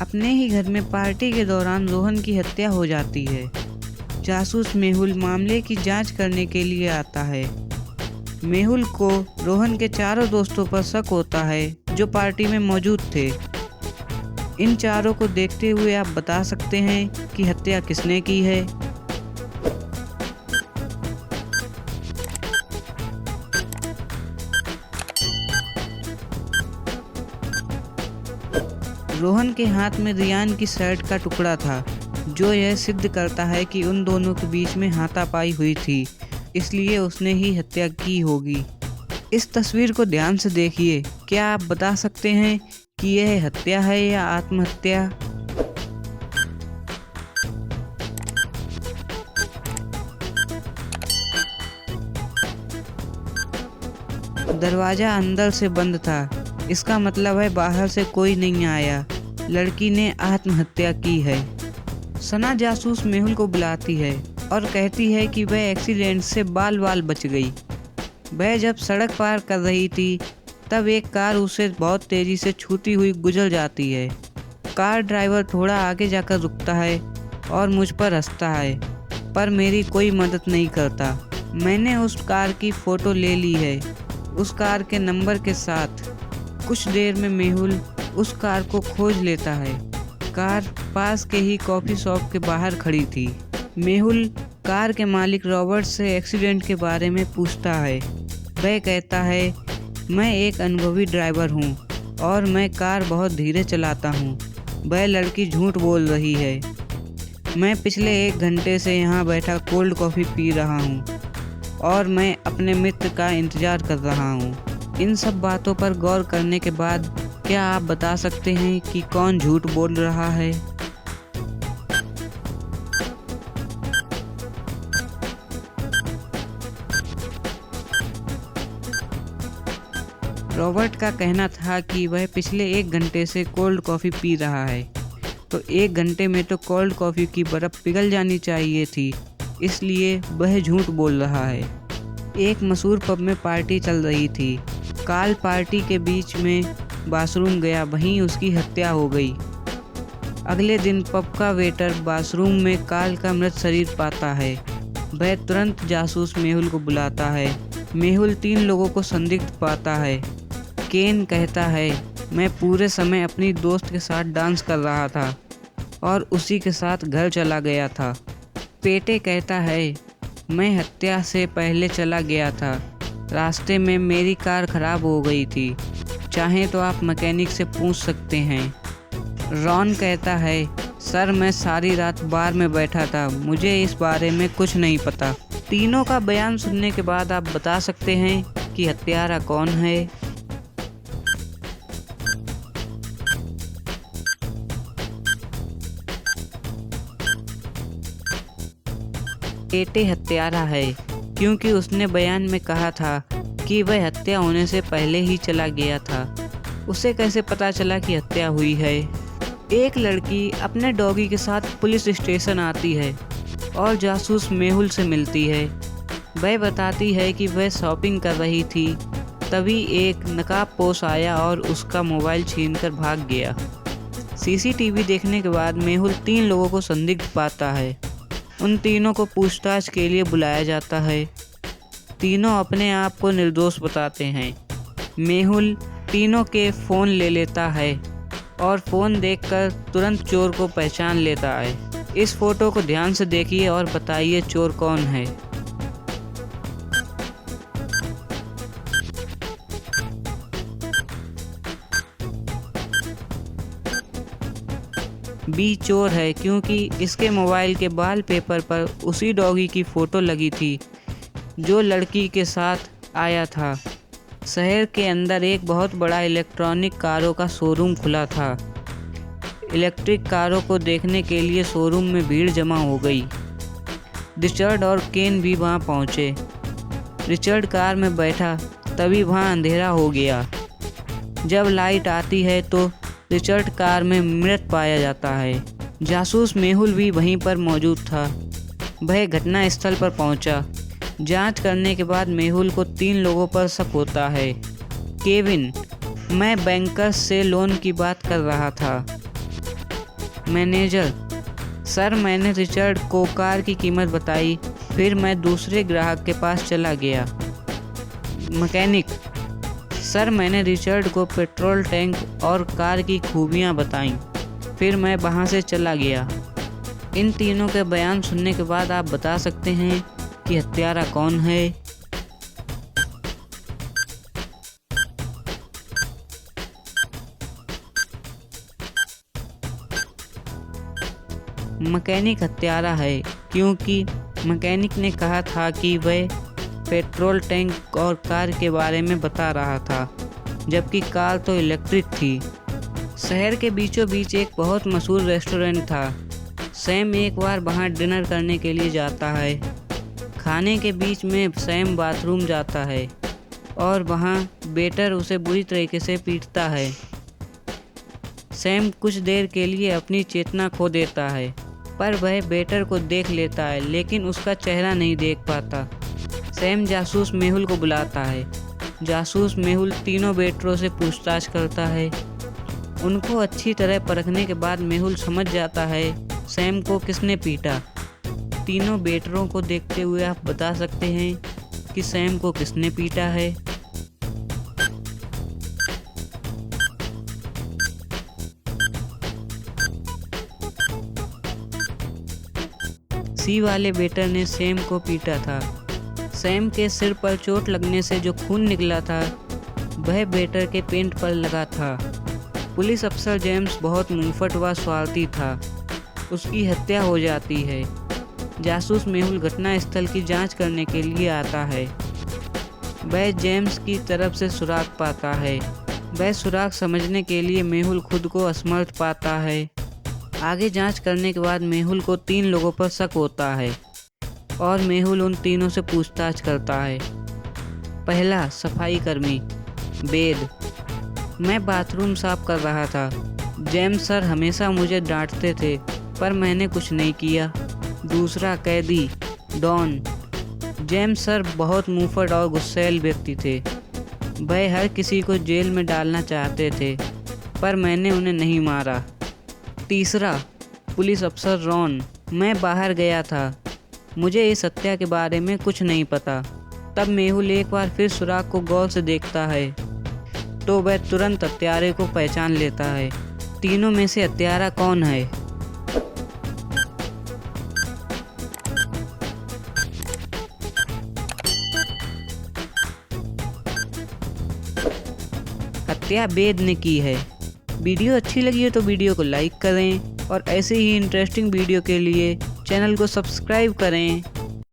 अपने ही घर में पार्टी के दौरान रोहन की हत्या हो जाती है। जासूस मेहुल मामले की जांच करने के लिए आता है। मेहुल को रोहन के चारों दोस्तों पर शक होता है जो पार्टी में मौजूद थे। इन चारों को देखते हुए आप बता सकते हैं कि हत्या किसने की है। रोहन के हाथ में रियान की शर्ट का टुकड़ा था, जो यह सिद्ध करता है कि उन दोनों के बीच में हाथापाई हुई थी, इसलिए उसने ही हत्या की होगी। इस तस्वीर को ध्यान से देखिए। क्या आप बता सकते हैं कि यह हत्या है या आत्महत्या? दरवाजा अंदर से बंद था, इसका मतलब है बाहर से कोई नहीं आया। लड़की ने आत्महत्या की है। सना जासूस मेहुल को बुलाती है और कहती है कि वह एक्सीडेंट से बाल बाल बच गई। वह जब सड़क पार कर रही थी तब एक कार उसे बहुत तेजी से छूती हुई गुजर जाती है। कार ड्राइवर थोड़ा आगे जाकर रुकता है और मुझ पर हंसता है, पर मेरी कोई मदद नहीं करता। मैंने उस कार की फ़ोटो ले ली है, उस कार के नंबर के साथ। कुछ देर में मेहुल उस कार को खोज लेता है। कार पास के ही कॉफ़ी शॉप के बाहर खड़ी थी। मेहुल कार के मालिक रॉबर्ट से एक्सीडेंट के बारे में पूछता है। वह कहता है, मैं एक अनुभवी ड्राइवर हूँ और मैं कार बहुत धीरे चलाता हूँ। वह लड़की झूठ बोल रही है। मैं पिछले 1 घंटे से यहाँ बैठा कोल्ड कॉफ़ी पी रहा हूँ और मैं अपने मित्र का इंतज़ार कर रहा हूँ। इन सब बातों पर गौर करने के बाद क्या आप बता सकते हैं कि कौन झूठ बोल रहा है? रॉबर्ट का कहना था कि वह पिछले 1 घंटे से कोल्ड कॉफ़ी पी रहा है, तो 1 घंटे में तो कोल्ड कॉफ़ी की बर्फ़ पिघल जानी चाहिए थी, इसलिए वह झूठ बोल रहा है। एक मशहूर पब में पार्टी चल रही थी। काल पार्टी के बीच में बाथरूम गया, वहीं उसकी हत्या हो गई। अगले दिन पब का वेटर बाथरूम में काल का मृत शरीर पाता है। वह तुरंत जासूस मेहुल को बुलाता है। मेहुल 3 लोगों को संदिग्ध पाता है। केन कहता है, मैं पूरे समय अपनी दोस्त के साथ डांस कर रहा था और उसी के साथ घर चला गया था। पेटे कहता है, मैं हत्या से पहले चला गया था। रास्ते में मेरी कार खराब हो गई थी, चाहें तो आप मैकेनिक से पूछ सकते हैं। रॉन कहता है, सर मैं सारी रात बार में बैठा था, मुझे इस बारे में कुछ नहीं पता। तीनों का बयान सुनने के बाद आप बता सकते हैं कि हत्यारा कौन है। पेटे हत्यारा है क्योंकि उसने बयान में कहा था कि वह हत्या होने से पहले ही चला गया था। उसे कैसे पता चला कि हत्या हुई है? एक लड़की अपने डॉगी के साथ पुलिस स्टेशन आती है और जासूस मेहुल से मिलती है। वह बताती है कि वह शॉपिंग कर रही थी, तभी एक नकाबपोश आया और उसका मोबाइल छीनकर भाग गया। सीसीटीवी देखने के बाद मेहुल 3 लोगों को संदिग्ध पाता है। उन तीनों को पूछताछ के लिए बुलाया जाता है। तीनों अपने आप को निर्दोष बताते हैं। मेहुल तीनों के फ़ोन ले लेता है और फ़ोन देखकर तुरंत चोर को पहचान लेता है। इस फोटो को ध्यान से देखिए और बताइए चोर कौन है। बी चोर है क्योंकि इसके मोबाइल के वॉलपेपर पर उसी डॉगी की फ़ोटो लगी थी जो लड़की के साथ आया था। शहर के अंदर एक बहुत बड़ा इलेक्ट्रॉनिक कारों का शोरूम खुला था। इलेक्ट्रिक कारों को देखने के लिए शोरूम में भीड़ जमा हो गई। रिचर्ड और केन भी वहां पहुंचे। रिचर्ड कार में बैठा, तभी वहां अंधेरा हो गया। जब लाइट आती है तो रिचर्ड कार में मृत पाया जाता है। जासूस मेहुल भी वहीं पर मौजूद था। वह घटना स्थल पर पहुंचा। जांच करने के बाद मेहुल को 3 लोगों पर शक होता है। केविन, मैं बैंकर्स से लोन की बात कर रहा था। मैनेजर: सर, मैंने रिचर्ड को कार की कीमत बताई, फिर मैं दूसरे ग्राहक के पास चला गया। मैकेनिक: सर, मैंने रिचर्ड को पेट्रोल टैंक और कार की खूबियां बताईं, फिर मैं वहां से चला गया। इन तीनों के बयान सुनने के बाद आप बता सकते हैं कि हत्यारा कौन है। मैकेनिक हत्यारा है, क्योंकि मैकेनिक ने कहा था कि वह पेट्रोल टैंक और कार के बारे में बता रहा था, जबकि कार तो इलेक्ट्रिक थी। शहर के बीचों बीच एक बहुत मशहूर रेस्टोरेंट था। सैम एक बार वहां डिनर करने के लिए जाता है। खाने के बीच में सैम बाथरूम जाता है और वहां वेटर उसे बुरी तरीके से पीटता है। सैम कुछ देर के लिए अपनी चेतना खो देता है, पर वह वेटर को देख लेता है, लेकिन उसका चेहरा नहीं देख पाता। सैम जासूस मेहुल को बुलाता है। जासूस मेहुल तीनों वेटरों से पूछताछ करता है। उनको अच्छी तरह परखने के बाद मेहुल समझ जाता है सैम को किसने पीटा। तीनों वेटरों को देखते हुए आप बता सकते हैं कि सैम को किसने पीटा है। सी वाले वेटर ने सैम को पीटा था। सैम के सिर पर चोट लगने से जो खून निकला था वह वेटर के पेंट पर लगा था। पुलिस अफसर जेम्स बहुत मुंहफट व स्वार्थी था। उसकी हत्या हो जाती है। जासूस मेहुल घटनास्थल की जांच करने के लिए आता है। वह जेम्स की तरफ से सुराग पाता है। वह सुराग समझने के लिए मेहुल खुद को असमर्थ पाता है। आगे जांच करने के बाद मेहुल को 3 लोगों पर शक होता है और मेहुल उन तीनों से पूछताछ करता है। पहला, सफाई कर्मी वेद: मैं बाथरूम साफ कर रहा था। जेम्स सर हमेशा मुझे डांटते थे, पर मैंने कुछ नहीं किया। दूसरा, कैदी डॉन: जेम्स सर बहुत मुंहफट और गुस्सैल व्यक्ति थे। वह हर किसी को जेल में डालना चाहते थे, पर मैंने उन्हें नहीं मारा। तीसरा, पुलिस अफसर रॉन: मैं बाहर गया था, मुझे इस हत्या के बारे में कुछ नहीं पता। तब मेहुल एक बार फिर सुराग को गौर से देखता है तो वह तुरंत हत्यारे को पहचान लेता है। तीनों में से हत्यारा कौन है? हत्या वेद ने की है। वीडियो अच्छी लगी हो तो वीडियो को लाइक करें और ऐसे ही इंटरेस्टिंग वीडियो के लिए चैनल को सब्सक्राइब करें।